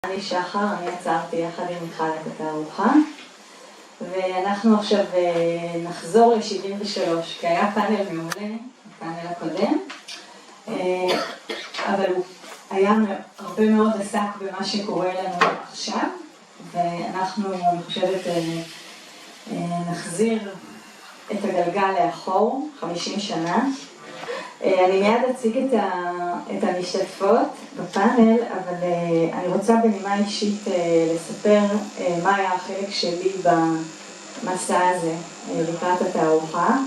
אני שחר, אני עצרתי יחד עם מיכל את התערוכה, ואנחנו עכשיו נחזור ל-73, כי היה פאנל מעולה, הפאנל הקודם, אבל הוא היה הרבה מאוד עסק במה שקורה לנו עכשיו, ואנחנו, אני חושבת, נחזיר את הגלגל לאחור, 50 שנה. אני מיד אציג את המשתתפות בפאנל, אבל אני רוצה בנימה אישית לספר מה היה החלק שלי במסע הזה לקראת התערוכה.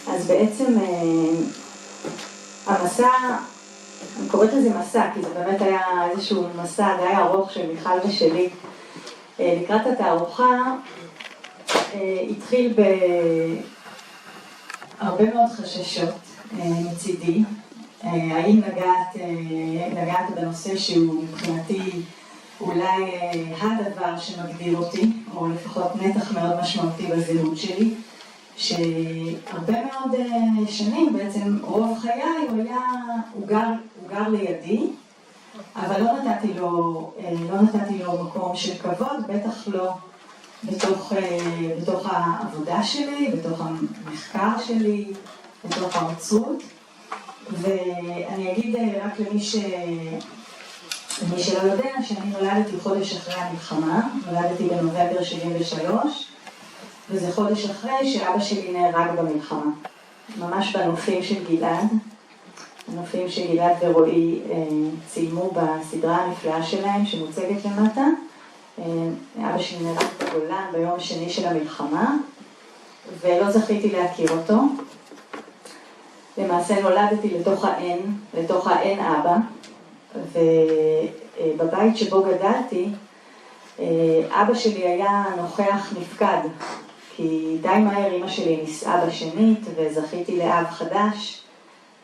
אז בעצם המסע, אני קוראת לזה מסע, כי זה באמת היה איזשהו מסע די ארוך של מיכל ושלי. לקראת התערוכה התחיל הרבה מאוד חששות מצידי, האם לגעת בנושא שהוא מבחינתי אולי הדבר שמגדיר אותי, או לפחות נתח מאוד משמעותי בזהות שלי, שהרבה מאוד שנים, בעצם רוב חיי הוא גר לידי, אבל לא נתתי לו מקום של כבוד, בטח לא בתוך העבודה שלי, בתוך המחקר שלי, בתוך האוצרות. ואני אגיד רק למי שלא יודע שאני נולדתי חודש אחרי המלחמה, נולדתי בנובמבר 73, וזה חודש אחרי שאבא שלי נהרג במלחמה. ממש בנופים של גלעד, הנופים שגלעד ורועי צילמו בסדרה הנפלאה שלהם שמוצגת למטה. אבא שלי נהרג בגולן ביום השני של המלחמה, ולא זכיתי להכיר אותו. למעשה נולדתי לתוך האין אבא, ובבית שבו גדלתי, אבא שלי היה נוכח נפקד, כי די מהר אמא שלי נישאה בשנית, וזכיתי לאב חדש.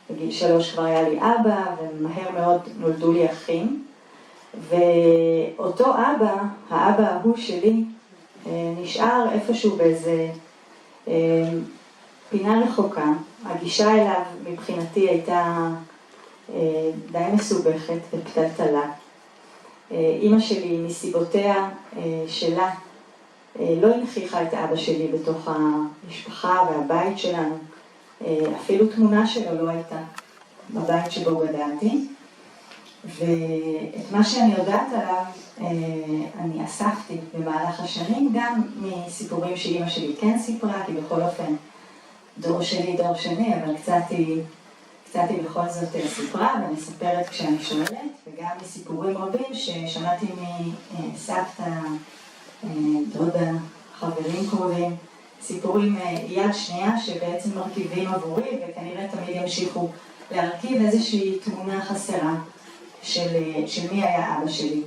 בגיל 3 כבר היה לי אבא, ומהר מאוד נולדו לי אחים. ואותו אבא, האבא ההוא שלי, נשאר איפשהו באיזה פינה רחוקה. הגישה אליו מבחינתי הייתה די מסובכת ופתלתלה. אמא שלי מסיבותיה שלה לא הנכיחה את אבא שלי בתוך המשפחה והבית שלנו. אפילו תמונה שלו לא הייתה בבית שבו גדלתי. ואת מה שאני יודעת עליו אני אספתי במהלך השנים, גם מסיפורים שאמא שלי כן סיפרה, כי בכל אופן דור שני, אבל קצת היא בכל זאת סיפרה ומספרת כשאני שואלת, וגם מסיפורים רבים ששמעתי מסבתא, דודה, חברים קרובים, סיפורים יד שנייה שבעצם מרכיבים עבורי, וכנראה תמיד ימשיכו להרכיב איזושהי תמונה חסרה של מי היה אבא שלי.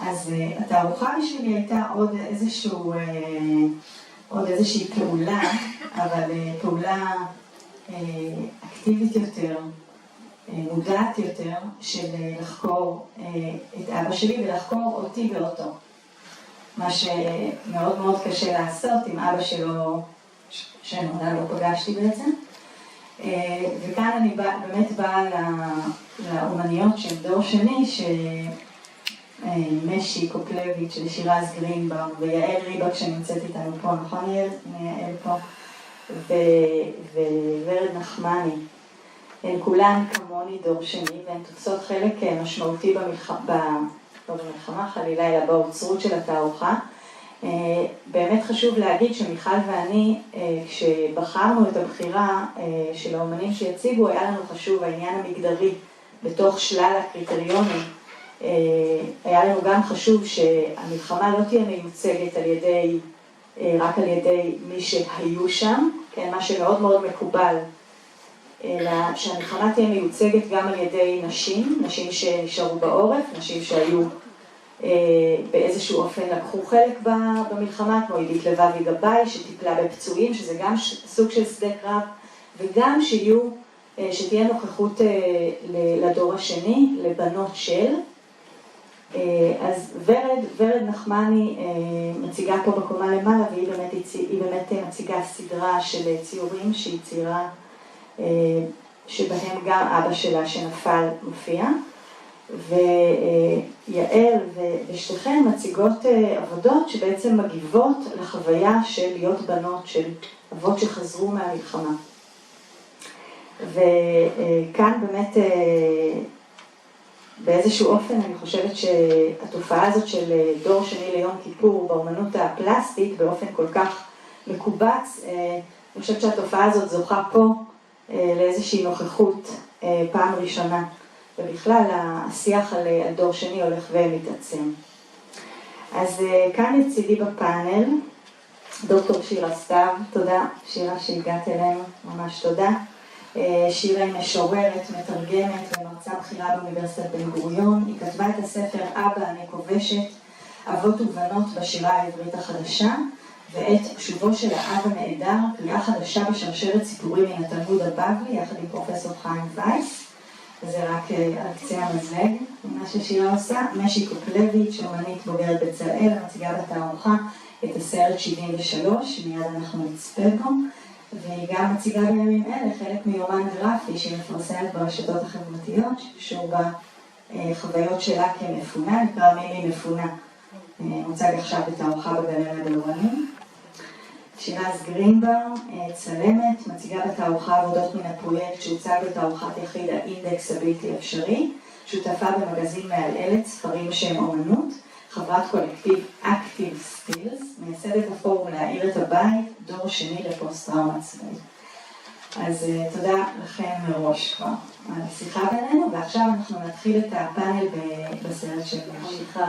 אז התערוכה שלי הייתה עוד איזושהי פעולה, אבל פעולה אקטיבית יותר, מודעת יותר, של לחקור את אבא שלי ולחקור אותי ואותו. מה שמאוד מאוד קשה לעשות עם אבא שלו, שנודע לא פגשתי בעצם. וכאן אני באמת באה לאומניות של דור שני, משי קופלביץ' ושירז גרינבאום ויעל ריבק שנמצאת איתנו פה, נכון יעל פה, וורד נחמני. הן כולן כמוני דור שני, והן תופסות חלק משמעותי במלחמה חלילה, אלא באוצרות של התערוכה. באמת חשוב להגיד שמיכל ואני, כשבחרנו את הבחירה של האומנים שיציגו, היה לנו חשוב העניין המגדרי בתוך שלל הקריטריונים. היה לנו גם חשוב שהמלחמה לא תהיה מיוצגת רק על ידי מי שהיו שם, כן, מה שמאוד מאוד מקובל, אלא שהמלחמה תהיה מיוצגת גם על ידי נשים שנשארו בעורף, נשים שהיו באיזשהו אופן לקחו חלק במלחמה, כמו עידית לבבי גבאי שטיפלה בפצועים, שזה גם סוג של שדה קרב, וגם שתהיה נוכחות לדור השני, לבנות של. אז ורד נחמני מציגה פה בקומה למעלה, והיא באמת מציגה סדרה של ציורים שהיא ציירה שבהם גם אבא שלה שנפל מופיע, ויעל ושתיכן מציגות עבודות שבעצם מגיבות לחוויה של להיות בנות של אבות שחזרו מהמלחמה. וכאן באמת באיזשהו אופן אני חושבת שהתופעה הזאת של דור שני ליום כיפור באומנות הפלסטית באופן כל כך מקובץ, אני חושבת שהתופעה הזאת זוכה פה לאיזושהי נוכחות פעם ראשונה, ובכלל השיח על דור שני הולך ומתעצם. אז כאן לצידי בפאנל, דוקטור שירה סתיו, תודה שירה שהגעת אלינו, ממש תודה. שירה היא משוררת, מתרגמת ומרצה בכירה באוניברסיטת בן גוריון. היא כתבה את הספר אבא אני כובשת, אבות ובנות בשירה העברית החדשה, ואת שובו של האב הנעדר, קריאה חדשה בשרשרת סיפורים מן התלמוד הבבלי, יחד עם פרופסור חיים וייס. זה רק על קצה המזלג, מה ששירה עושה. משי קופלביץ', אומנית בוגרת בצלאל, מציגה בתערוכה את הסרט 73, מיד אנחנו נצפה בו. והיא גם מציגה בימים אלה חלק מיומן גרפי שהיא מפרסמת ברשתות החברתיות, שקשור בחוויות שלה כמפונה, נקרא מילי מפונה. מוצג עכשיו בתערוכה בגלריה באורנים. שירז גרינבאום, צלמת, מציגה בתערוכה עבודות מן הפרויקט שהוצג בתערוכת יחיד האינדקס הבלתי אפשרי, שותפה במגזין מעלעלת, ספרים שהם אומנות, חברת קולקטיב Active Skills, מייסדת הפורום להאיר את הבית, דור שני לפוסט-טראומה צבאית. אז תודה לכם מראש כבר על השיחה בינינו, ועכשיו אנחנו נתחיל את הפאנל בסרט של שיחה.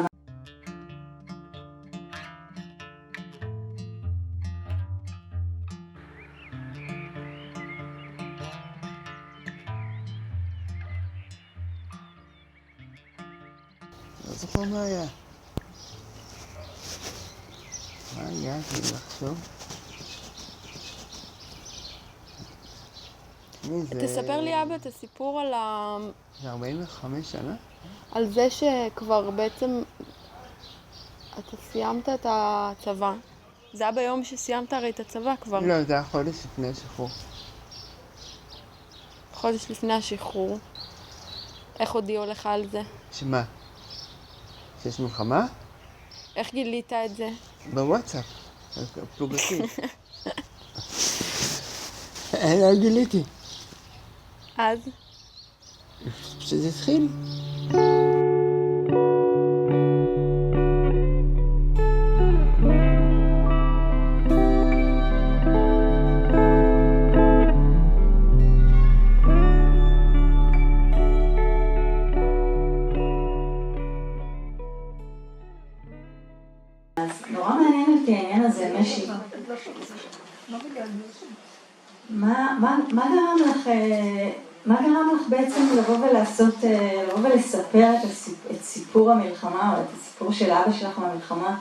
לא זוכר מה היה. מה היה? אני לחשוב. תספר לי אבא את הסיפור על זה 45 שנה? על זה שכבר בעצם אתה סיימת את הצבא. זה היה ביום שסיימת הרי את הצבא כבר. לא, זה היה חודש לפני השחרור. חודש לפני השחרור. איך הודיעו לך על זה? שמה? שיש מלחמה? איך גילית את זה? בוואטסאפ. פלוגתי. לא גיליתי. אז? שזה התחיל. נורא מעניין אותי העניין הזה, משי. מה גרם לך בעצם לבוא ולספר את סיפור המלחמה, או את הסיפור של אבא שלך מהמלחמה?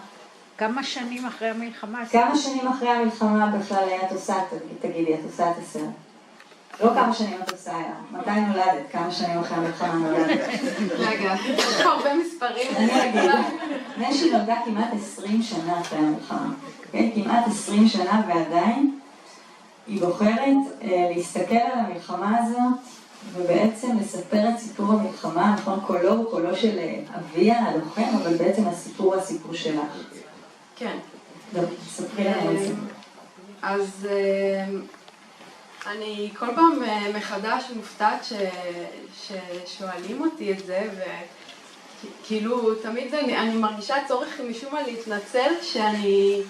כמה שנים אחרי המלחמה? כמה שנים אחרי המלחמה בכלל את עושה, תגידי, את עושה את הסרט? לא כמה שנים את עושה, מתי נולדת? כמה שנים אחרי המלחמה נולדת? רגע, יש פה הרבה מספרים. אני אגיד, משי נולדה כמעט 20 שנה אחרי המלחמה. כמעט 20 שנה ועדיין היא בוחרת להסתכל על המלחמה הזאת ובעצם לספר את סיפור המלחמה, נכון? קולו הוא קולו של אביה, הלוחם, אבל בעצם הסיפור הוא הסיפור שלך. כן. ספרי לנו על זה. אז אני כל פעם מחדש מופתעת ששואלים אותי את זה, וכאילו תמיד אני מרגישה צורך משום מה להתנצל שאני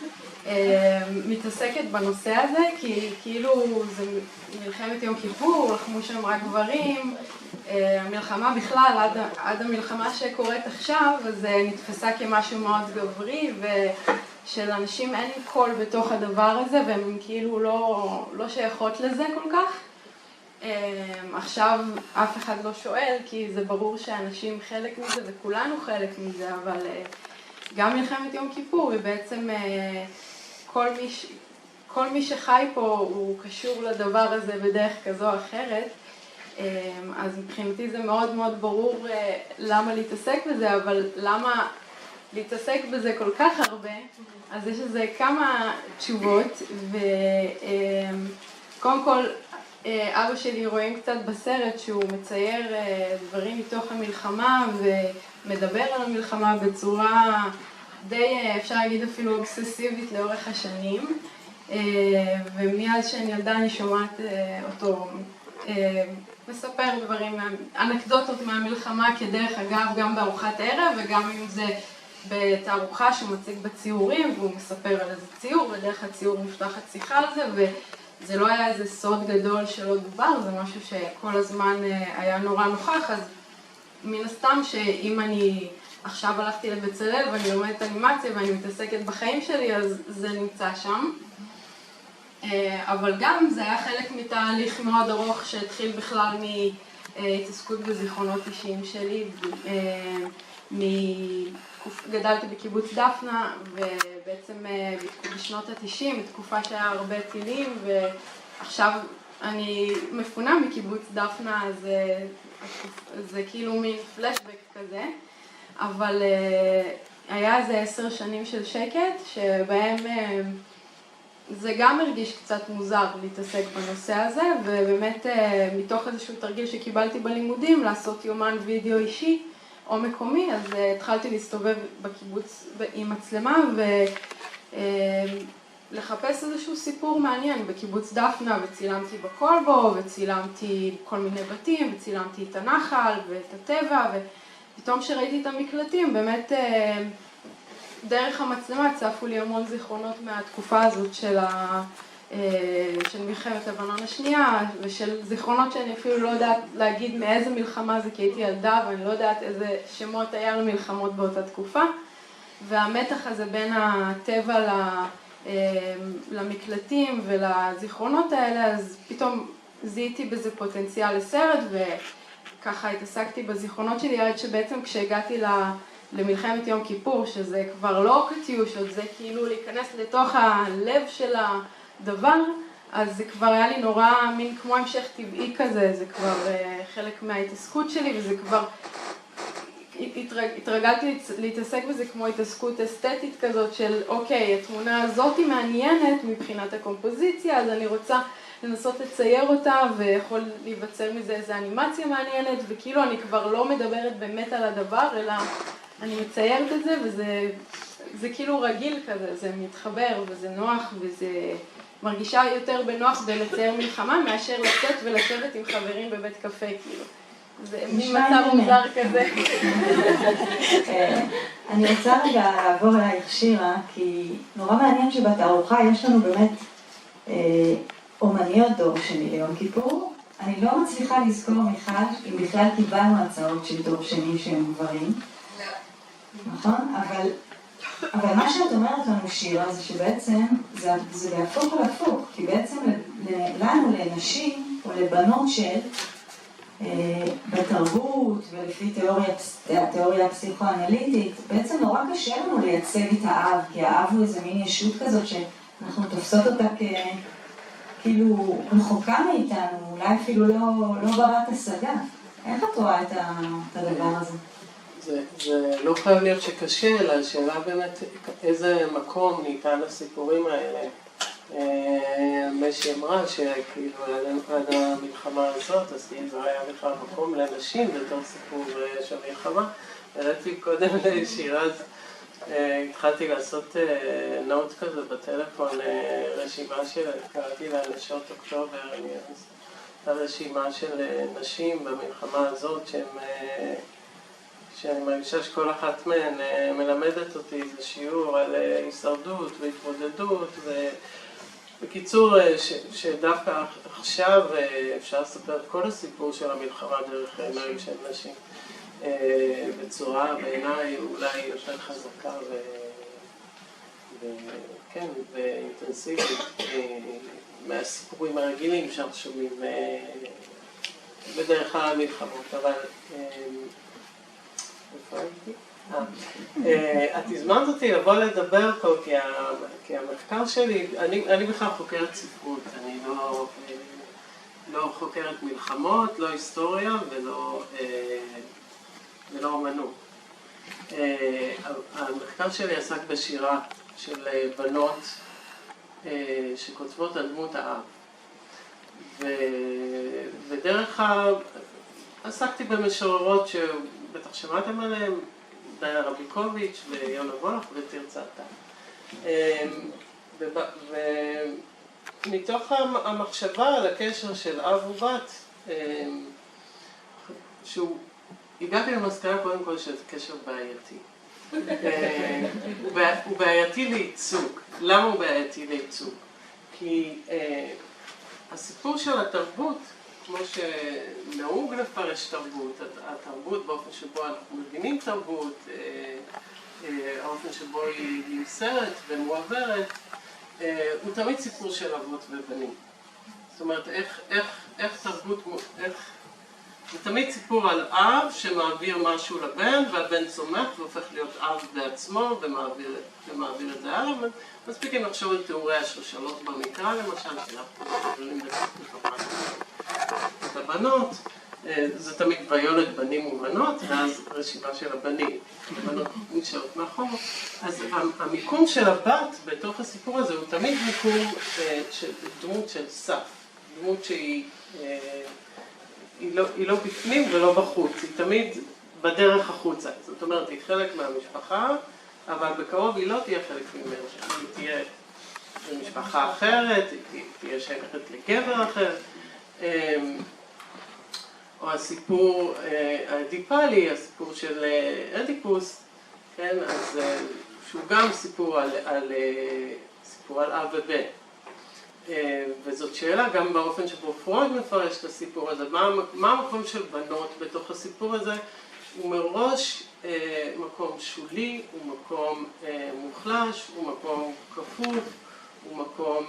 מתעסקת בנושא הזה, כי כאילו זה מלחמת יום כיפור, לחמו שם רק גברים, המלחמה בכלל עד המלחמה שקורית עכשיו, אז זה נתפסה כמשהו מאוד גברי, ושלאנשים אין קול בתוך הדבר הזה, והם כאילו לא שייכות לזה כל כך. עכשיו אף אחד לא שואל, כי זה ברור שאנשים חלק מזה וכולנו חלק מזה, אבל גם מלחמת יום כיפור היא בעצם כל מי שחי פה הוא קשור לדבר הזה בדרך כזו או אחרת, אז מבחינתי זה מאוד מאוד ברור למה להתעסק בזה, אבל למה להתעסק בזה כל כך הרבה, אז יש לזה כמה תשובות, וקודם כל אבא שלי רואים קצת בסרט שהוא מצייר דברים מתוך המלחמה ומדבר על המלחמה בצורה די, אפשר להגיד אפילו אובססיבית לאורך השנים. ומאז שאני ילדה אני שומעת אותו מספר דברים, אנקדוטות מהמלחמה כדרך אגב גם בארוחת ערב וגם אם זה בתערוכה שהוא מציג בציורים והוא מספר על איזה ציור ודרך הציור מפתחת שיחה על זה וזה לא היה איזה סוד גדול שלא דובר, זה משהו שכל הזמן היה נורא נוכח, אז מן הסתם שאם אני עכשיו הלכתי לבצלאל ואני לומדת אנימציה ואני מתעסקת בחיים שלי אז זה נמצא שם. אבל גם זה היה חלק מתהליך מאוד ארוך שהתחיל בכלל מהתעסקות בזיכרונות אישיים שלי. גדלתי בקיבוץ דפנה ובעצם בשנות ה-90, בתקופה שהיה הרבה טילים ועכשיו אני מפונה מקיבוץ דפנה, אז זה כאילו מין פלשבק כזה. אבל היה איזה 10 שנים של שקט שבהם זה גם הרגיש קצת מוזר להתעסק בנושא הזה, ובאמת מתוך איזשהו תרגיל שקיבלתי בלימודים לעשות יומן וידאו אישי או מקומי, אז התחלתי להסתובב בקיבוץ עם מצלמה ולחפש איזשהו סיפור מעניין בקיבוץ דפנה, וצילמתי בקולבו וצילמתי כל מיני בתים וצילמתי את הנחל ואת הטבע, ופתאום שראיתי את המקלטים באמת דרך המצלמה צפו לי המון זיכרונות מהתקופה הזאת של מלחמת לבנון השנייה, ושל זיכרונות שאני אפילו לא יודעת להגיד מאיזה מלחמה זה, כי הייתי ילדה ואני לא יודעת איזה שמות היה למלחמות באותה תקופה. והמתח הזה בין הטבע למקלטים ולזיכרונות האלה, אז פתאום זיהיתי בזה פוטנציאל לסרט, וככה התעסקתי בזיכרונות שלי עד שבעצם כשהגעתי למלחמת יום כיפור, שזה כבר לא קטיושות, זה כאילו להיכנס לתוך הלב של הדבר, אז זה כבר היה לי נורא מין כמו המשך טבעי כזה, זה כבר חלק מההתעסקות שלי, וזה כבר התרגלתי להתעסק בזה כמו התעסקות אסתטית כזאת של אוקיי, התמונה הזאת היא מעניינת מבחינת הקומפוזיציה, אז אני רוצה לנסות לצייר אותה ויכול להיווצר מזה איזו אנימציה מעניינת, וכאילו אני כבר לא מדברת באמת על הדבר, אלא אני מציירת את זה וזה כאילו רגיל כזה, זה מתחבר וזה נוח וזה מרגישה יותר בנוח בלצייר מלחמה מאשר לצאת ולשבת עם חברים בבית קפה כאילו. זה מצב מוזר כזה. אני רוצה רגע לעבור אלייך שירה, כי נורא מעניין שבתערוכה יש לנו באמת אומניות דור שני ליום כיפור. אני לא מצליחה לזכור מיכל אם בכלל קיבלנו הצעות של דור שני שהם גברים. נכון? אבל מה שאת אומרת לנו שירה זה שבעצם זה להפוך על הפוך, כי בעצם לנו לנשים או לבנות של בתרבות ולפי תיאוריה פסיכואנליטית, בעצם נורא קשה לנו לייצג את האב, כי האב הוא איזה מין ישות כזאת שאנחנו תופסות אותה כאילו רחוקה מאיתנו, אולי אפילו לא ברת השגה. איך את רואה את הדבר הזה? זה לא חייב להיות שקשה, אלא השאלה באמת איזה מקום ניתן לסיפורים האלה. משי אמרה שכאילו עד המלחמה הזאת, אז כאילו היה בכלל מקום לנשים בתור סיפור של מלחמה. הראיתי קודם לשירה, התחלתי לעשות נוט כזה בטלפון, רשימה של, קראתי לה נשות אוקטובר, הרשימה של נשים במלחמה הזאת שאני מרגישה שכל אחת מהן מלמדת אותי איזה שיעור על הישרדות והתמודדות, בקיצור, שדווקא עכשיו אפשר לספר את כל הסיפור של המלחמה דרך עיניים של נשים בצורה בעיניי אולי יותר חזקה וכן, ואינטנסיבית מהסיפורים הרגילים שאנחנו שומעים בדרך כלל המלחמות, אבל איפה הייתי? את הזמנת אותי לבוא לדבר פה כי המחקר שלי, אני בכלל חוקרת ספרות, אני לא חוקרת מלחמות, לא היסטוריה ולא אומנות. המחקר שלי עסק בשירה של בנות שכותבות על דמות האב. ודרך עסקתי במשוררות שבטח שמעתם עליהן, דיה רביקוביץ' ויונה וולך ותרצה טל. ומתוך המחשבה על הקשר של אב ובת, הגעתי למסקנה קודם כל שזה קשר בעייתי. הוא בעייתי לייצוג. למה הוא בעייתי לייצוג? כי הסיפור של התרבות, כמו שנהוג לפרש תרבות, התרבות באופן שבו אנחנו מבינים תרבות, האופן שבו היא נמסרת ומועברת, הוא תמיד סיפור של אבות ובנים. זאת אומרת, איך תרבות, זה תמיד סיפור על אב שמעביר משהו לבן, והבן צומח והופך להיות אב בעצמו ומעביר את זה הלאה. מספיק אם נחשוב על תיאורי השלושות במקרא, למשל, שאנחנו יכולים לתופעה את הבנות. זה תמיד ויולד בנים ובנות, ואז רשימה של הבנים, הבנות נשארות מאחור. אז המיקום של הבת בתוך הסיפור הזה הוא תמיד מיקום של דמות של סף, דמות שהיא לא בפנים ולא בחוץ, היא תמיד בדרך החוצה. זאת אומרת, היא חלק מהמשפחה, אבל בקרוב היא לא תהיה חלק ממנה, היא תהיה במשפחה אחרת, היא תהיה שייכת לגבר אחר. או הסיפור האדיפלי, הסיפור של אדיפוס, כן, אז שהוא גם סיפור על אב ובן. וזאת שאלה גם באופן שבו פרויד מפרש את הסיפור הזה, מה המקום של בנות בתוך הסיפור הזה? הוא מראש מקום שולי, הוא מקום מוחלש, הוא מקום כפוף, הוא מקום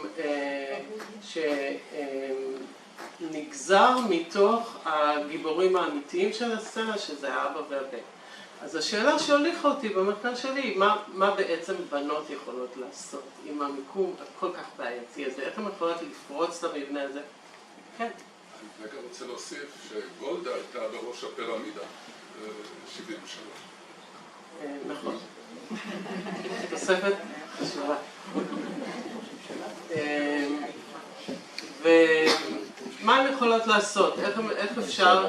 שנגזר מתוך הגיבורים האמיתיים של הסצנה, שזה האבא והבן. אז השאלה שהוליכה אותי במחקר שלי, מה בעצם בנות יכולות לעשות עם המיקום הכל כך בעייתי הזה? איך הן יכולות לפרוץ את המבנה הזה? כן. אני גם רוצה להוסיף שגולדה הייתה בראש הפירמידה, 73. נכון. תוספת חשובה. ומה הן יכולות לעשות? איך אפשר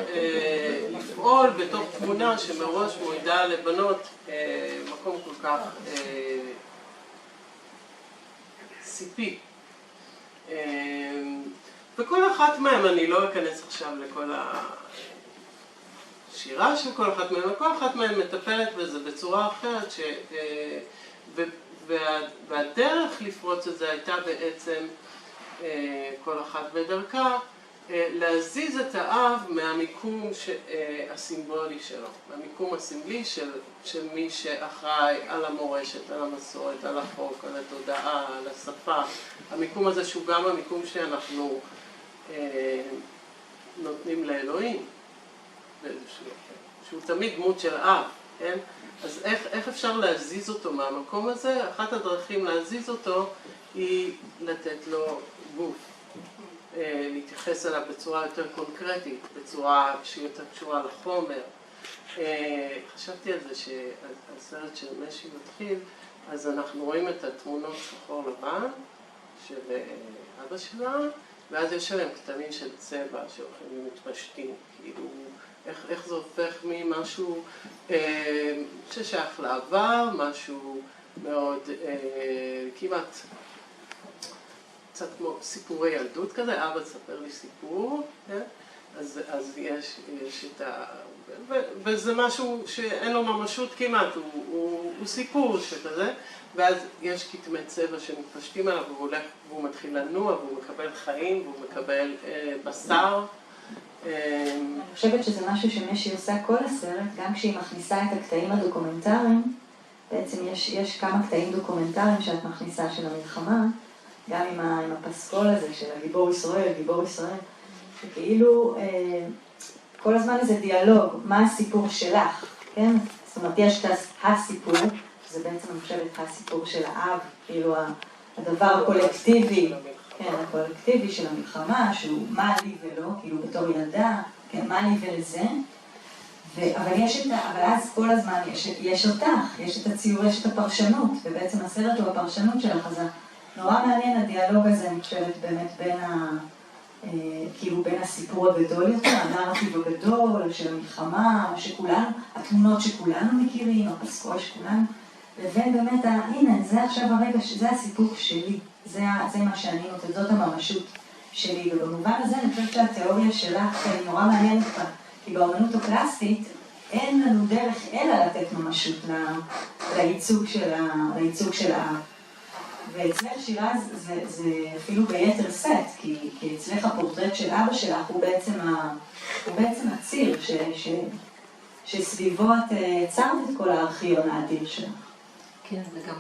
לפעול בתוך תמונה שמראש מועידה לבנות מקום כל כך סיפי. וכל אחת מהן, אני לא אכנס עכשיו לכל השירה של כל אחת מהן, וכל אחת מהן מטפלת בזה בצורה אחרת, והדרך לפרוץ את זה הייתה בעצם כל אחת בדרכה, להזיז את האב מהמיקום הסימבולי שלו, מהמיקום הסמלי של מי שאחראי על המורשת, על המסורת, על החוק, על התודעה, על השפה. המיקום הזה שהוא גם המיקום שאנחנו נותנים לאלוהים, שהוא תמיד דמות של אב, כן? אז איך אפשר להזיז אותו מהמקום הזה? אחת הדרכים להזיז אותו היא לתת לו גוף, להתייחס אליו בצורה יותר קונקרטית, בצורה שהיא יותר קשורה לחומר. חשבתי על זה שהסרט של משי מתחיל, אז אנחנו רואים את התמונות שחור לבן של אבא שלה, ואז יש עליהם כתמים של צבע שהולכים ומתפשטים, כאילו איך זה הופך ממשהו ששייך לעבר, משהו מאוד כמעט קצת כמו סיפורי ילדות כזה, אבא תספר לי סיפור, כן? אז יש את וזה משהו שאין לו ממשות כמעט, הוא סיפור שכזה, ואז יש כתמי צבע שמתפשטים עליו, והוא מתחיל לנוע, והוא מקבל חיים, והוא מקבל בשר. אני חושבת שזה משהו שמשי עושה כל הסרט, גם כשהיא מכניסה את הקטעים הדוקומנטריים, בעצם יש כמה קטעים דוקומנטריים שאת מכניסה של המלחמה, גם עם הפסקול הזה של הגיבור ישראל, גיבור ישראל, שכאילו כל הזמן איזה דיאלוג, מה הסיפור שלך, כן? זאת אומרת, יש את הסיפור, שזה בעצם אני חושבת הסיפור של האב, כאילו הדבר הקולקטיבי, כן, הקולקטיבי של המלחמה, שהוא מה לי ולא, כאילו בתור ילדה, כן, מה לי ולזה, אבל אז כל הזמן יש אותך, יש את הציור, יש את הפרשנות, ובעצם הסרט הוא הפרשנות שלך, אז נורא מעניין הדיאלוג הזה, אני חושבת באמת כאילו בין הסיפור הגדול יותר, הנרטיב הגדול של המלחמה, שכולנו, התמונות שכולנו מכירים, הפסקול שכולנו, לבין באמת, הנה, זה עכשיו הרגע, זה הסיפור שלי, זה מה שאני נותנת, זאת הממשות שלי, ובמובן הזה אני חושבת שהתיאוריה שלך נורא מעניינת בה, כי באמנות הפלסטית אין לנו דרך אלא לתת ממשות לייצוג של האב. ואצלך שירז זה אפילו ביתר סט, כי אצלך הפורטרט של אבא שלך הוא בעצם הציר שסביבו את יצרת את כל הארכיון האדיר שלך. כן, וגם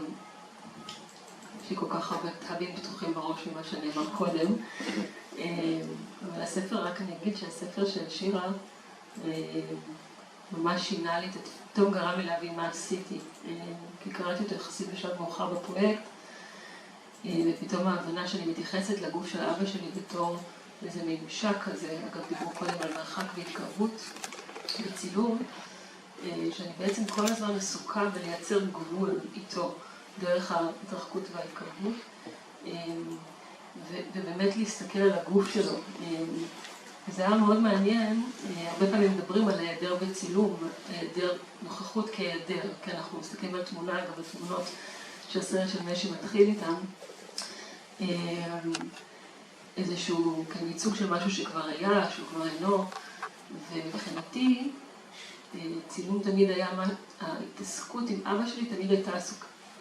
יש לי כל כך הרבה תהבים פתוחים בראש ממה שנאמר קודם. אבל הספר, רק אני אגיד שהספר של שירה ממש שינה לי, פתאום גרם לי להבין מה עשיתי. כי קראתי אותו יחסית בשלב מאוחר בפרויקט, ופתאום ההבנה שאני מתייחסת לגוף של אבא שלי בתור איזה ממשק כזה, אגב דיברו קודם על מרחק והתקרבות בצילום, שאני בעצם כל הזמן עסוקה בלייצר גבול איתו דרך ההתרחקות וההתקרבות, ובאמת להסתכל על הגוף שלו. זה היה מאוד מעניין, הרבה פעמים מדברים על היעדר בצילום, היעדר נוכחות כהיעדר, כי אנחנו מסתכלים על תמונה, גם בתמונות שהסרט של משי מתחיל איתם, איזשהו ייצוג של משהו שכבר היה, שהוא כבר אינו, ומבחינתי, צילום תמיד היה, ההתעסקות עם אבא שלי תמיד הייתה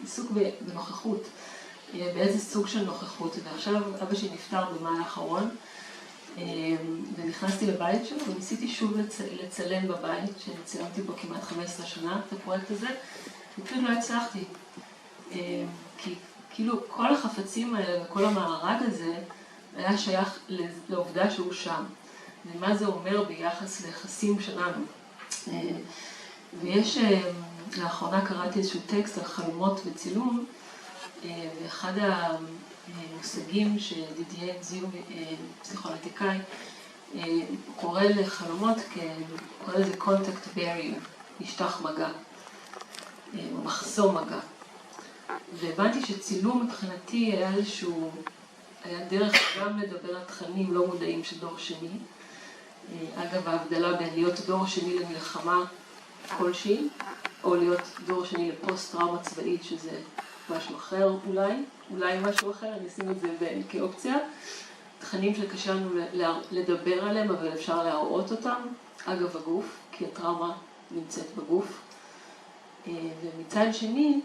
עיסוק בנוכחות, באיזה סוג של נוכחות, ועכשיו אבא שלי נפטר במאי האחרון, ונכנסתי לבית שלו וניסיתי שוב לצלם בבית, שצילמתי בו כמעט 15 שנה את הפרויקט הזה, ופשוט לא הצלחתי. כי כאילו כל החפצים האלה וכל המארג הזה היה שייך לעובדה שהוא שם. ומה זה אומר ביחס ליחסים שלנו. ויש, לאחרונה קראתי איזשהו טקסט על חלומות וצילום, ואחד המושגים שדידיה זיו, פסיכואנליטיקאי, קורא לחלומות, קורא לזה contact barrier, משטח מגע, או מחסום מגע. והבנתי שצילום מבחינתי היה דרך גם לדבר על תכנים לא מודעים של דור שני. אגב, ההבדלה בין להיות דור שני למלחמה כלשהי, או להיות דור שני לפוסט-טראומה צבאית, שזה משהו אחר אולי משהו אחר, אני אשים את זה כאופציה. תכנים שקשה לנו לדבר עליהם, אבל אפשר להראות אותם. אגב, הגוף, כי הטראומה נמצאת בגוף. ומצד שני,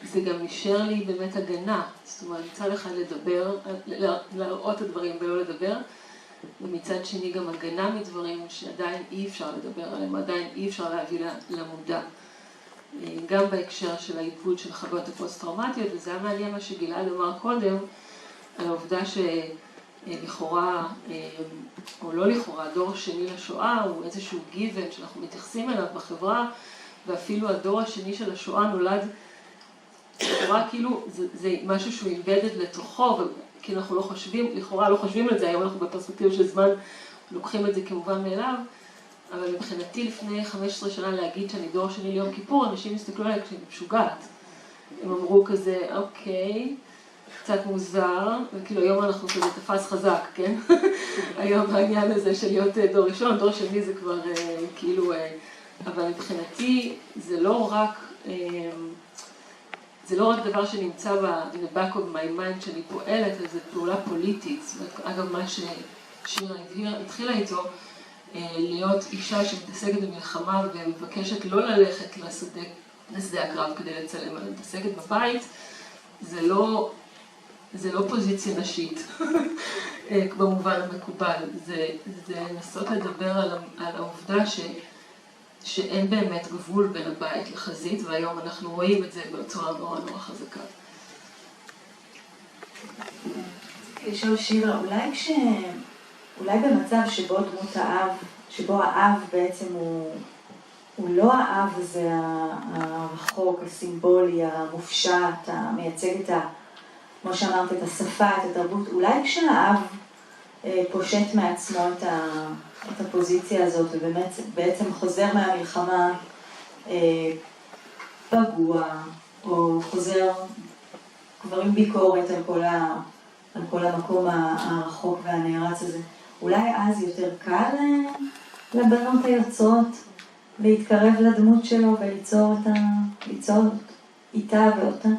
זה גם אישר לי באמת הגנה. זאת אומרת, מצד אחד לדבר, להראות את הדברים ולא לדבר, ומצד שני גם הגנה מדברים שעדיין אי אפשר לדבר עליהם, עדיין אי אפשר להביא למודע. גם בהקשר של העיבוד של חוויות הפוסט-טראומטיות, וזה היה מעניין מה שגלעד אמר קודם, על העובדה שלכאורה, או לא לכאורה, דור שני לשואה הוא איזשהו גיוון שאנחנו מתייחסים אליו בחברה, ואפילו הדור השני של השואה נולד, לכאורה כאילו זה משהו שהוא אימבדד לתוכו, כי אנחנו לא חושבים, לכאורה לא חושבים על זה, היום אנחנו בפרספקטיבה של זמן לוקחים את זה כמובן מאליו, אבל מבחינתי לפני 15 שנה להגיד שאני דור שני ליום כיפור, אנשים הסתכלו עליי כשאני משוגעת. הם אמרו כזה, אוקיי, קצת מוזר, וכאילו היום אנחנו כזה תפס חזק, כן? היום העניין הזה של להיות דור ראשון, דור שני זה כבר כאילו, אבל מבחינתי זה לא רק דבר שנמצא in the back of my mind שאני פועלת, זה פעולה פוליטית. אגב, מה ששירה התחילה איתו, להיות אישה שמתעסקת במלחמה ומבקשת לא ללכת לשדה הקרב כדי לצלם, אבל מתעסקת בבית, זה לא פוזיציה נשית, במובן המקובל. זה לנסות לדבר על העובדה שאין באמת גבול בין הבית לחזית, והיום אנחנו רואים את זה בצורה נורא נורא חזקה. לשאול שירה, אולי במצב שבו דמות האב, שבו האב בעצם הוא לא האב הזה הרחוק, הסימבולי, המופשט, המייצג כמו שאמרת, את השפה, את התרבות, אולי כשהאב פושט מעצמו את הפוזיציה הזאת, ובאמת בעצם חוזר מהמלחמה פגוע, או חוזר כבר עם ביקורת על כל על כל המקום הרחוק והנערץ הזה. אולי אז יותר קל לבנות היוצרות להתקרב לדמות שלו וליצור איתה ואותה.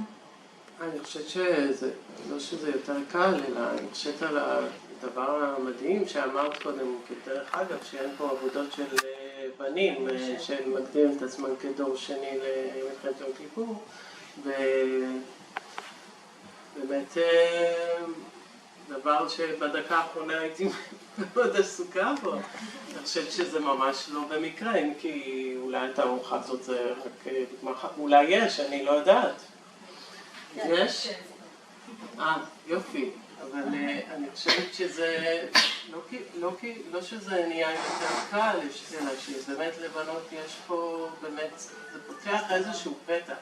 אני חושבת שזה, לא שזה יותר קל, אלא אני חושבת על הדבר המדהים שאמרת קודם, כדרך אגב, שאין פה עבודות של בנים שמגדירים את עצמם כדור שני למלחמת יום כיפור, ובאמת דבר שבדקה האחרונה הייתי מאוד עסוקה בו. אני חושבת שזה ממש לא במקרה, אם כי אולי את הארוחה הזאת זה רק, אולי יש, אני לא יודעת. יש? יופי, אבל אני חושבת שזה, לא שזה נהיה יותר קל, אלא שבאמת לבנות יש פה, באמת, זה פותח איזשהו פתח.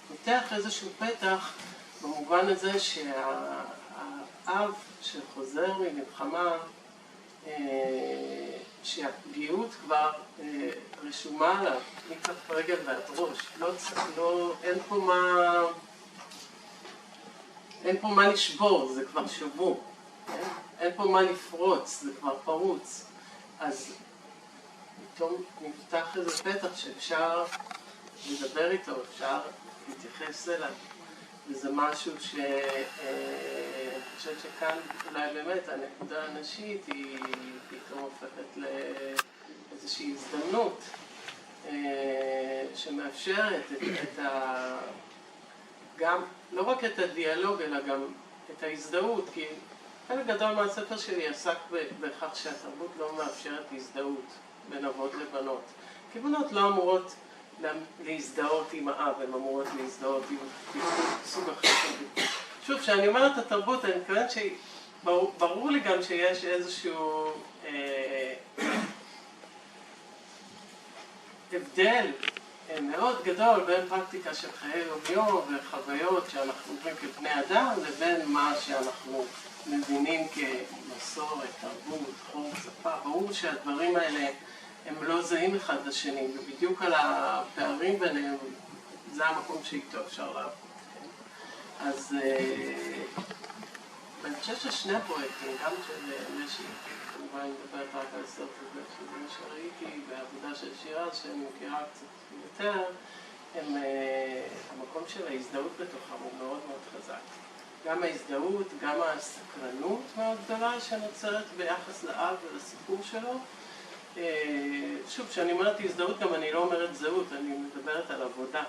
פותח איזשהו פתח במובן הזה שהאב שחוזר ממלחמה, שהפגיעות כבר רשומה עליו, מכף רגל ועד ראש. אין פה מה לשבור, זה כבר שבור. אין פה מה לפרוץ, זה כבר פרוץ. אז פתאום נפתח איזה פתח שאפשר לדבר איתו, אפשר להתייחס אליו. וזה משהו שאני חושבת שכאן אולי באמת הנקודה הנשית היא פתאום הופכת לאיזושהי הזדמנות שמאפשרת גם, לא רק את הדיאלוג, אלא גם את ההזדהות, כי חלק גדול מהספר שלי עסק בכך שהתרבות לא מאפשרת הזדהות בין אבות לבנות. כי בנות לא אמורות להזדהות עם האב, הן אמורות להזדהות עם סוג אחר של ביטוי. שוב, כשאני אומרת התרבות, אני מתכוונת שברור לי גם שיש איזשהו הבדל מאוד גדול בין פרקטיקה של חיי יום-יום וחוויות שאנחנו עוברים כבני אדם, לבין מה שאנחנו מבינים כמסורת, תרבות, חוק, שפה. ברור שהדברים האלה הם לא זהים אחד לשני, ובדיוק על הפערים ביניהם, זה המקום שאיתו אפשר לעבוד. אז אני חושבת ששני הפרויקטים, גם של משי, כמובן אני מדברת רק על הסרט הזה, שזה מה שראיתי בעבודה של שירה, שאני מכירה קצת יותר, המקום של ההזדהות בתוכם הוא מאוד מאוד חזק. גם ההזדהות, גם הסקרנות מאוד גדולה שנוצרת ביחס לאב ולסיפור שלו. שוב, כשאני אומרת הזדהות, גם אני לא אומרת זהות, אני מדברת על עבודה.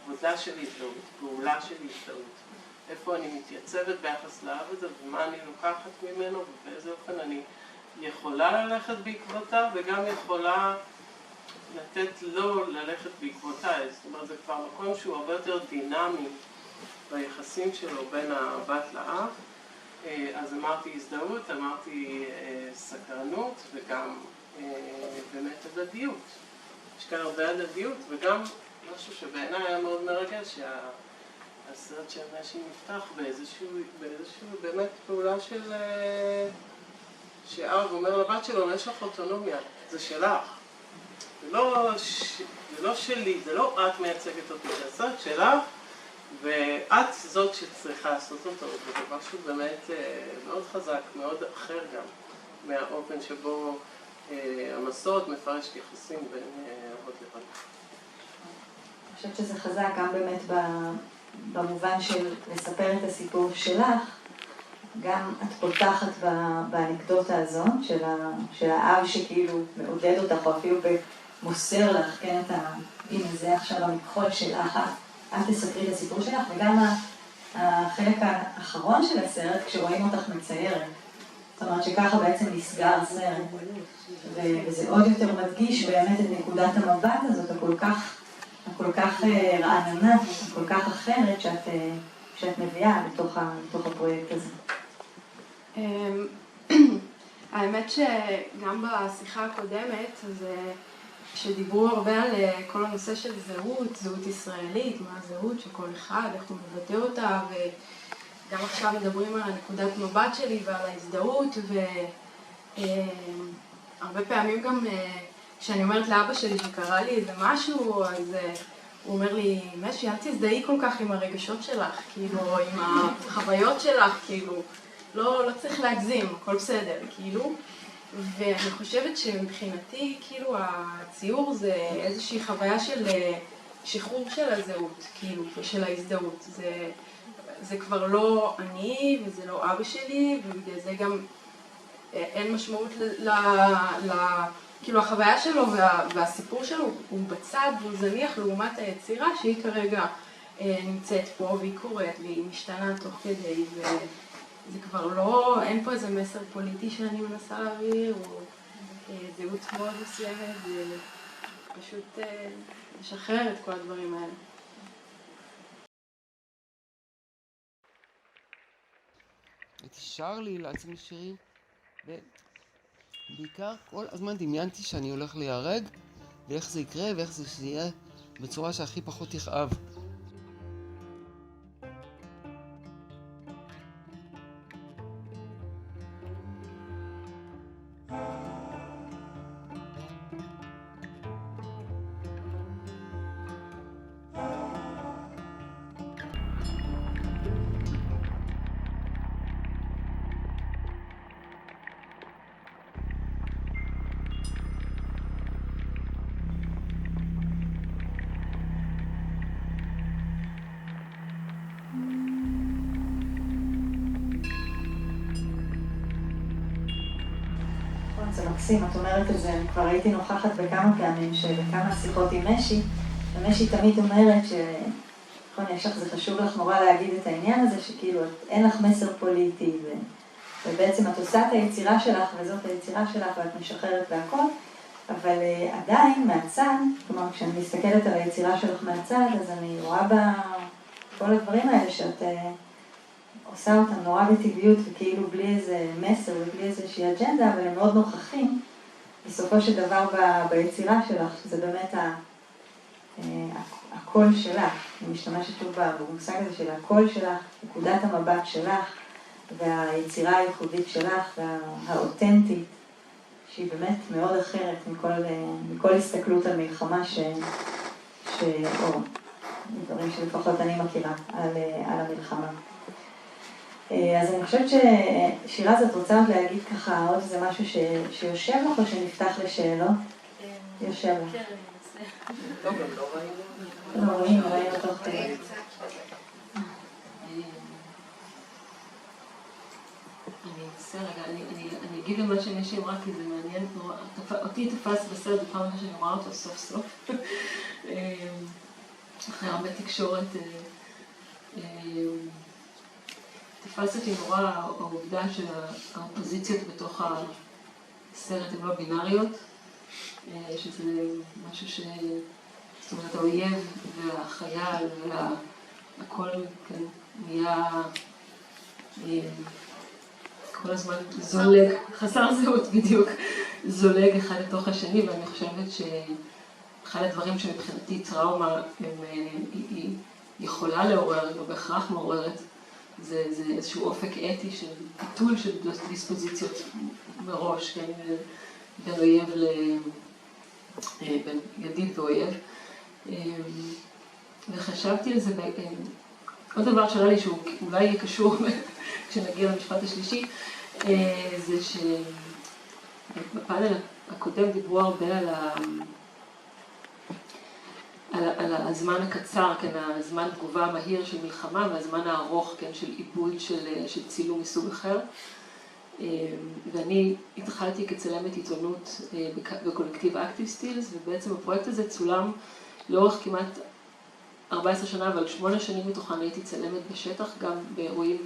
עבודה של הזדהות, פעולה של הזדהות. איפה אני מתייצבת ביחס לאב הזה, ומה אני לוקחת ממנו, ובאיזה אופן אני יכולה ללכת בעקבותיו, וגם יכולה לתת לו ללכת בעקבותיי. זאת אומרת, זה כבר מקום שהוא הרבה יותר דינמי ביחסים שלו בין הבת לאב. אז אמרתי הזדהות, אמרתי סקרנות, וגם באמת הדדיות. יש כאן הרבה הדדיות, וגם משהו שבעיניי היה מאוד מרגש, שהסרט של משי נפתח באיזשהו באמת פעולה של שאב אומר לבת שלו, יש לך אוטונומיה, זה שלך. זה לא שלי, זה לא את מייצגת אותי, זה הסרט שלך, ואת זאת שצריכה לעשות אותו, וזה משהו באמת מאוד חזק, מאוד אחר גם, מהאופן שבו המסורת מפרשת יחסים בין אבות לבנות. אני חושבת שזה חזק גם באמת במובן של לספר את הסיפור שלך, גם את פותחת באנקדוטה הזאת של האב שכאילו מעודד אותך, או אפילו מוסר לך, כן, הנה זה עכשיו המכחול שלך, את תספרי את הסיפור שלך, וגם החלק האחרון של הסרט, כשרואים אותך מציירת. זאת אומרת שככה בעצם נסגר הסרט, וזה עוד יותר מדגיש באמת את נקודת המבט הזאת, הכל כך רעננה, הכל כך אחרת שאת מביאה לתוך הפרויקט הזה. האמת שגם בשיחה הקודמת, שדיברו הרבה על כל הנושא של זהות ישראלית, מה הזהות של כל אחד, איך הוא מבטא אותה, וגם עכשיו מדברים על הנקודת מבט שלי ועל ההזדהות, והרבה פעמים גם כשאני אומרת לאבא שלי שקרה לי איזה משהו, אז הוא אומר לי, משי, אל תזדהי כל כך עם הרגשות שלך, כאילו, עם החוויות שלך, כאילו, לא צריך להגזים, הכל בסדר, כאילו. ואני חושבת שמבחינתי, כאילו, הציור זה איזושהי חוויה של שחרור של הזהות, כאילו, של ההזדהות. זה כבר לא אני, וזה לא אבא שלי, ובגלל זה גם אין משמעות כאילו החוויה שלו והסיפור שלו הוא בצד והוא זניח לעומת היצירה שהיא כרגע נמצאת פה והיא קורית והיא משתנה תוך כדי, וזה כבר לא, אין פה איזה מסר פוליטי שאני מנסה להעביר או זהות מאוד מסוימת, זה פשוט לשחרר את כל הדברים האלה. הייתי שר לי לעצמי שירים, ובעיקר כל הזמן דמיינתי שאני הולך להיהרג, ואיך זה יקרה, ואיך זה יהיה בצורה שהכי פחות יכאב. זה מקסים, את אומרת את זה, אני כבר הייתי נוכחת בכמה פעמים שבכמה שיחות עם משי, ומשי תמיד אומרת נכון, יש לך, זה חשוב לך נורא להגיד את העניין הזה, שכאילו אין לך מסר פוליטי, ובעצם את עושה את היצירה שלך, וזאת היצירה שלך, ואת משחררת והכל, אבל עדיין מהצד, כלומר כשאני מסתכלת על היצירה שלך מהצד, אז אני רואה בה כל הדברים האלה שאת עושה אותם נורא בטבעיות וכאילו בלי איזה מסר ובלי איזושהי אג'נדה, אבל הם מאוד נוכחים בסופו של דבר ביצירה שלך, שזה באמת הקול שלך. אני משתמשת שוב במושג הזה של הקול שלך, נקודת המבט שלך, והיצירה הייחודית שלך והאותנטית, שהיא באמת מאוד אחרת מכל הסתכלות על מלחמה או דברים שלפחות אני מכירה על המלחמה. אז אני חושבת ששירה זאת רוצה עוד להגיד ככה עוד איזה משהו שיושב לך או שנפתח לשאלות? יושב לך. כן, אני אנסה. טוב, גם לא ראינו. לא רואים, ראינו תוך כדי. אני אנסה רגע, אני אגיד למה שמישהי אמרה, כי זה מעניין נורא. אותי תפס בסרט בפעם אחת שאני רואה אותו סוף סוף. אחרי הרבה תקשורת. תפס אותי נורא העובדה שהאופוזיציות בתוך הסרט הן לא בינאריות, שזה משהו זאת אומרת, האויב והחייל והכל כן, נהיה כל הזמן זולג, חסר זהות בדיוק, זולג אחד לתוך השני, ואני חושבת שאחד הדברים שמבחינתי טראומה היא יכולה לעורר, לא בהכרח מעוררת, זה איזשהו אופק אתי של ביטול של דיספוזיציות מראש, כן, בין אויב בין ידיד ואויב. וחשבתי על זה, עוד דבר שעלה לי שהוא אולי יהיה קשור כשנגיע למשפט השלישי, זה שבפאנל הקודם דיברו הרבה על הזמן הקצר, כן, הזמן תגובה המהיר של מלחמה והזמן הארוך, כן, של עיבוד של צילום מסוג אחר. ואני התחלתי כצלמת עיתונות בקולקטיב אקטיב סטילס, ובעצם הפרויקט הזה צולם לאורך כמעט 14 שנה, אבל 8 שנים מתוכן הייתי צלמת בשטח, גם באירועים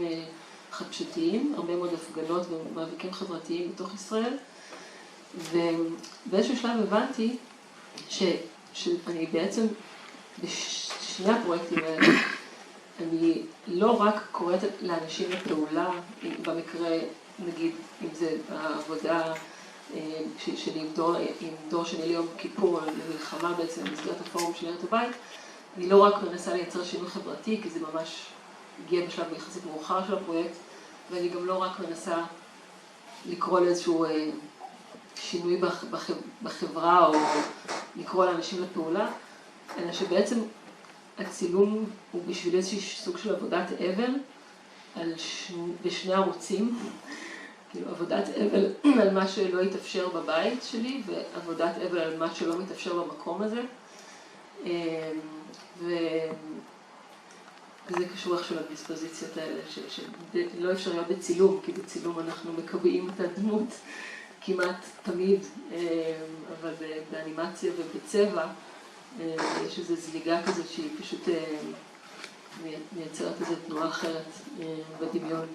חדשתיים, הרבה מאוד הפגנות ומאבקים חברתיים בתוך ישראל. ובאיזשהו שלב הבנתי שאני בעצם בשני הפרויקטים האלה, אני לא רק קוראת לאנשים לפעולה, במקרה, נגיד, אם זה העבודה שלי עם דור שני ליום כיפור, למלחמה בעצם, במסגרת הפורום של ערת הבית, אני לא רק מנסה לייצר שינוי חברתי, כי זה ממש הגיע בשלב יחסית מאוחר של הפרויקט, ואני גם לא רק מנסה לקרוא לאיזשהו שינוי בחברה, או לקרוא לאנשים לפעולה, אלא שבעצם הצילום הוא בשביל איזשהו סוג של עבודת אבל בשני ערוצים, כאילו עבודת אבל על מה שלא יתאפשר בבית שלי ועבודת אבל על מה שלא מתאפשר במקום הזה. וזה קשור איכשהו לדיספוזיציות האלה שלא אפשר להיות בצילום, כי בצילום אנחנו מקבעים את הדמות כמעט תמיד, אבל באנימציה ובצבע יש איזו זליגה כזאת שהיא פשוט מייצרת איזו תנועה אחרת בדמיון.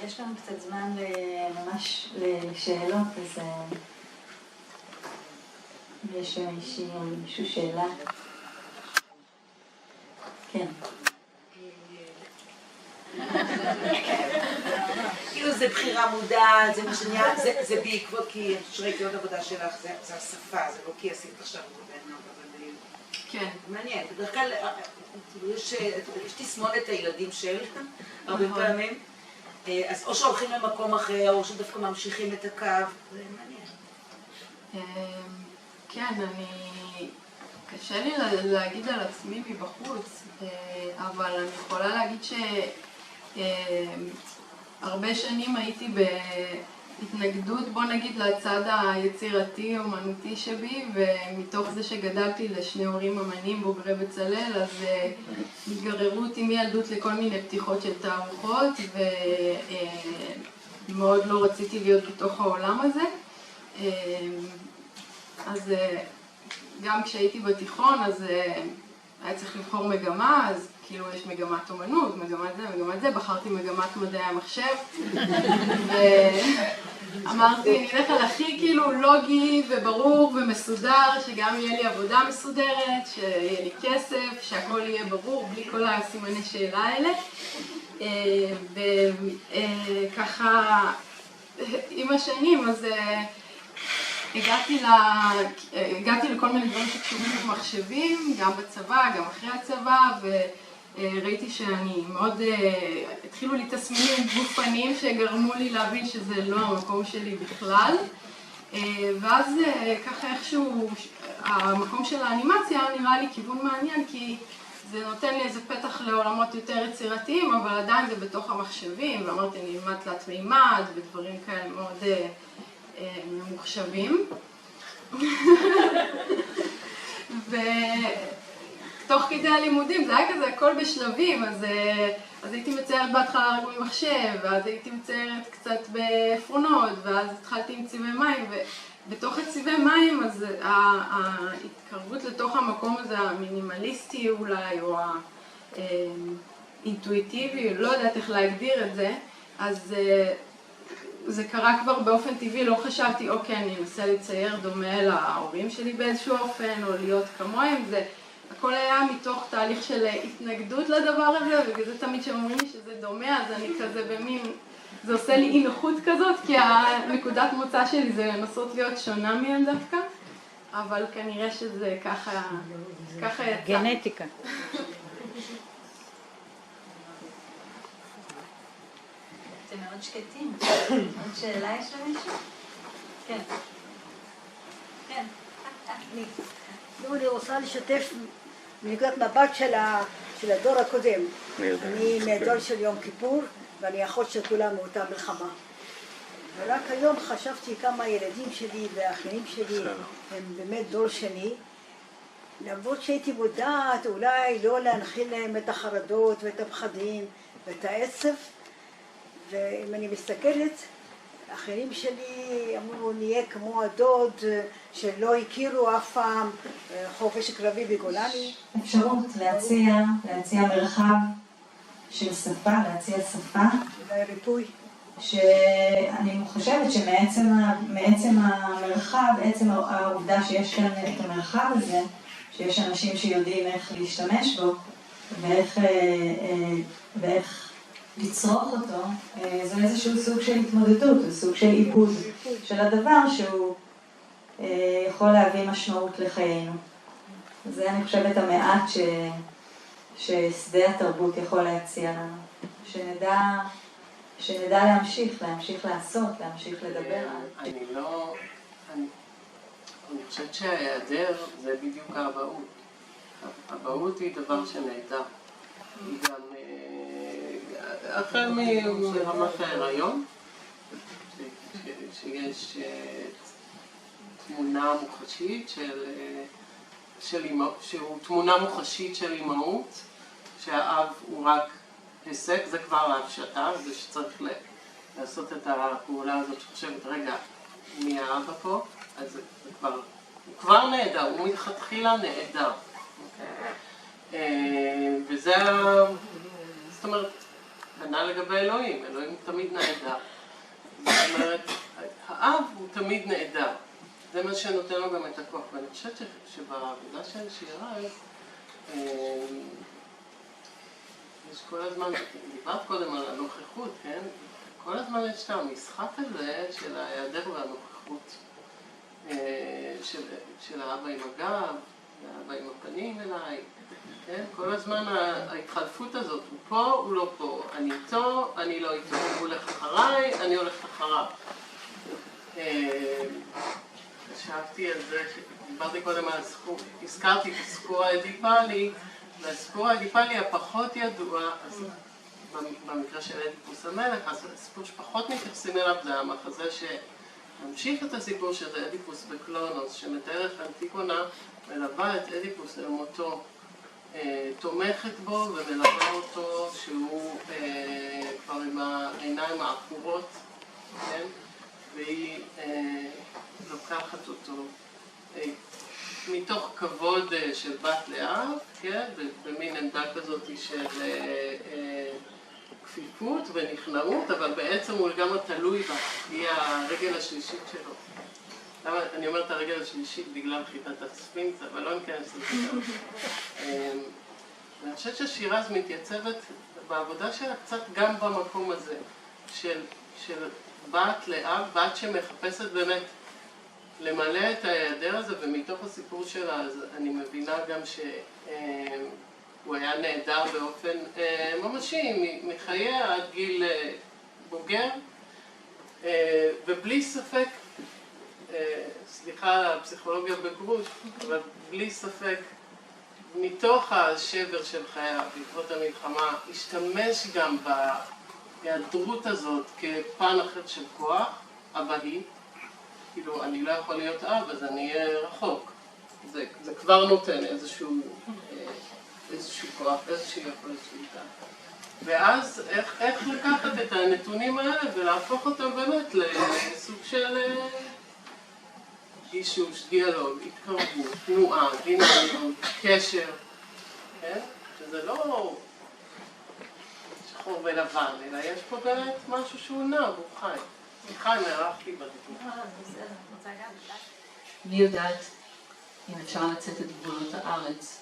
יש לנו קצת זמן ממש לשאלות, אז אם יש מישהי או מישהו שאלה. כן. כאילו זה בחירה מודעת, זה מה שנהיה, זה בעקבות, כי שראיתי עוד עבודה שלך, זה השפה, זה לא כי עשית עכשיו עבודה, אבל כן. מעניין. בדרך כלל יש תסמונת הילדים של הרבה פעמים, אז או שהולכים למקום אחר, או שדווקא ממשיכים את הקו, זה מעניין. כן, קשה לי להגיד על עצמי מבחוץ, אבל אני יכולה להגיד שהרבה שנים הייתי בהתנגדות, בוא נגיד, לצד היצירתי-אומנותי שבי, ומתוך זה שגדלתי לשני הורים אמנים בוגרי בצלאל, אז התגררו אותי מילדות לכל מיני פתיחות של תערוכות, ומאוד לא רציתי להיות בתוך העולם הזה. אז גם כשהייתי בתיכון, אז היה צריך לבחור מגמה, אז כאילו יש מגמת אומנות, מגמת זה, בחרתי מגמת מדעי המחשב, ואמרתי, אני אלך על הכי כאילו לוגי וברור ומסודר, שגם יהיה לי עבודה מסודרת, שיהיה לי כסף, שהכל יהיה ברור, בלי כל הסימני שאלה האלה. וככה, עם השנים, אז הגעתי לכל מיני דברים שקשורים במחשבים, גם בצבא, גם אחרי הצבא, וראיתי שאני מאוד, התחילו לי תסמינים גופניים שגרמו לי להבין שזה לא המקום שלי בכלל. ואז ככה איכשהו, המקום של האנימציה נראה לי כיוון מעניין, כי זה נותן לי איזה פתח לעולמות יותר יצירתיים, אבל עדיין זה בתוך המחשבים, ואמרתי, אני אלמד תלת מימד ודברים כאלה מאוד ממוחשבים. ותוך כדי הלימודים זה היה כזה הכל בשלבים, אז הייתי מציירת בהתחלה רק במחשב, ואז הייתי מציירת קצת בעפרונות, ואז התחלתי עם צבעי מים, ובתוך הצבעי מים אז ההתקרבות לתוך המקום הזה המינימליסטי אולי, או האינטואיטיבי, לא יודעת איך להגדיר את זה, אז זה קרה כבר באופן טבעי, לא חשבתי, אוקיי, אני אנסה לצייר דומה להורים שלי באיזשהו אופן, או להיות כמוהם, זה הכל היה מתוך תהליך של התנגדות לדבר הזה, וזה תמיד שאומרים לי שזה דומה, אז אני כזה במין, זה עושה לי אי נוחות כזאת, כי הנקודת מוצא שלי זה לנסות להיות שונה מהם דווקא, אבל כנראה שזה ככה יצא. גנטיקה. אתם מאוד שקטים. עוד שאלה יש למישהו? כן. כן. אני רוצה לשתף מנקודת מבט של הדור הקודם. אני מהדור של יום כיפור, ואני אחות של כולם מאותה מלחמה. ורק היום חשבתי כמה הילדים שלי והאחיינים שלי הם באמת דור שני, למרות שהייתי מודעת אולי לא להנחיל להם את החרדות ואת הפחדים ואת העצב, ואם אני מסתכלת, האחיינים שלי אמרו, נהיה כמו הדוד שלא הכירו אף פעם חופש קרבי בגולני. אפשרות להציע מרחב של שפה, להציע שפה. אולי ריפוי. שאני חושבת שמעצם המרחב, עצם העובדה שיש כאן את המרחב הזה, שיש אנשים שיודעים איך להשתמש בו ואיך לצרוך אותו, זה איזשהו סוג של התמודדות, זה סוג של עיבוד של הדבר שהוא יכול להביא משמעות לחיינו. זה אני חושבת המעט ששדה התרבות יכול להציע לנו, שנדע להמשיך לעשות, להמשיך לדבר. אני חושבת שההיעדר זה בדיוק האבהות. האבהות היא דבר שנהדר. היא גם, החל מרמת ההיריון, שיש תמונה מוחשית שהוא תמונה מוחשית של אימהות, שהאב הוא רק היסק, זה כבר ההפשטה, זה שצריך לעשות את הפעולה הזאת שחושבת, רגע, מי האבא פה? אז זה כבר נהדר, הוא מלכתחילה נהדר. וזה, זאת אומרת, כנ"ל לגבי אלוהים, אלוהים תמיד נהדר. זאת אומרת, האב הוא תמיד נהדר. זה מה שנותן לו גם את הכוח. ואני חושבת שבעבודה של שירז, יש כל הזמן, דיברת קודם על הנוכחות, כן? כל הזמן יש את המשחק הזה של ההיעדר והנוכחות של האבא עם הגב, והאבא עם הפנים אליי, כן? כל הזמן ההתחלפות הזאת, הוא פה, הוא לא פה, אני איתו, אני לא איתו, הוא הולך אחריי, אני הולכת אחריו. חשבתי על זה, דיברתי קודם על הסיפור, הזכרתי את הסיפור האדיפלי, והסיפור האדיפלי הפחות ידוע, אז במקרה של אדיפוס המלך, אז הסיפור שפחות מתייחסים אליו זה המחזה שממשיך את הסיפור של אדיפוס בקלונוס, שמתאר איך אנטיגונה מלווה את אדיפוס למותו, תומכת בו ומלווה אותו שהוא כבר עם העיניים העקורות, כן? והיא לוקחת אותו מתוך כבוד של בת לאב, כן? במין עמדה כזאת של כפיפות ונכנעות, אבל בעצם הוא לגמרי תלוי בה, היא הרגל השלישית שלו. למה אני אומרת הרגל השלישית? בגלל חיטת הספינקס, אבל לא ניכנס לזה. אני חושבת ששירז מתייצבת בעבודה שלה קצת גם במקום הזה, של בת לאב, בת שמחפשת באמת למלא את ההיעדר הזה, ומתוך הסיפור שלה אז אני מבינה גם שהוא היה נהדר באופן ממשי, מחייה עד גיל בוגר, ובלי ספק, סליחה על הפסיכולוגיה בגרוש, אבל בלי ספק, מתוך השבר של חייו, בעקבות המלחמה, השתמש גם בהיעדרות הזאת כפן אחר של כוח, אבהי. כאילו, אני לא יכול להיות אב, אז אני אהיה רחוק. זה כבר נותן איזשהו כוח, איזושהי יכולת שליטה. ואז איך לקחת את הנתונים האלה ולהפוך אותם באמת לסוג של גישוש, דיאלוג, התקרבות, תנועה, דינמיות, קשר, כן? שזה לא שחור ולבן, אלא יש פה באמת משהו שהוא נע, והוא חי. חי מערכתי בדיוק. אני יודעת אם אפשר לצאת את גבולות הארץ.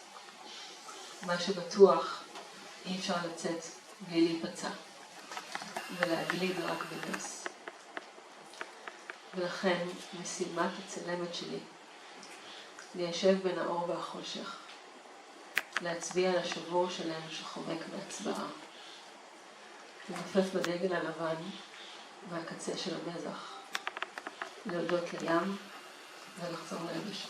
מה שבטוח, אי אפשר לצאת בלי להיפצע ולהגליד רק בנס. ולכן משימת הצלמת שלי ליישב בין האור והחושך, להצביע על השבור שלהם שחומק מהצבעה, לנופף בדגל הלבן מהקצה של המזח, להודות לים ולחזור ליבשה.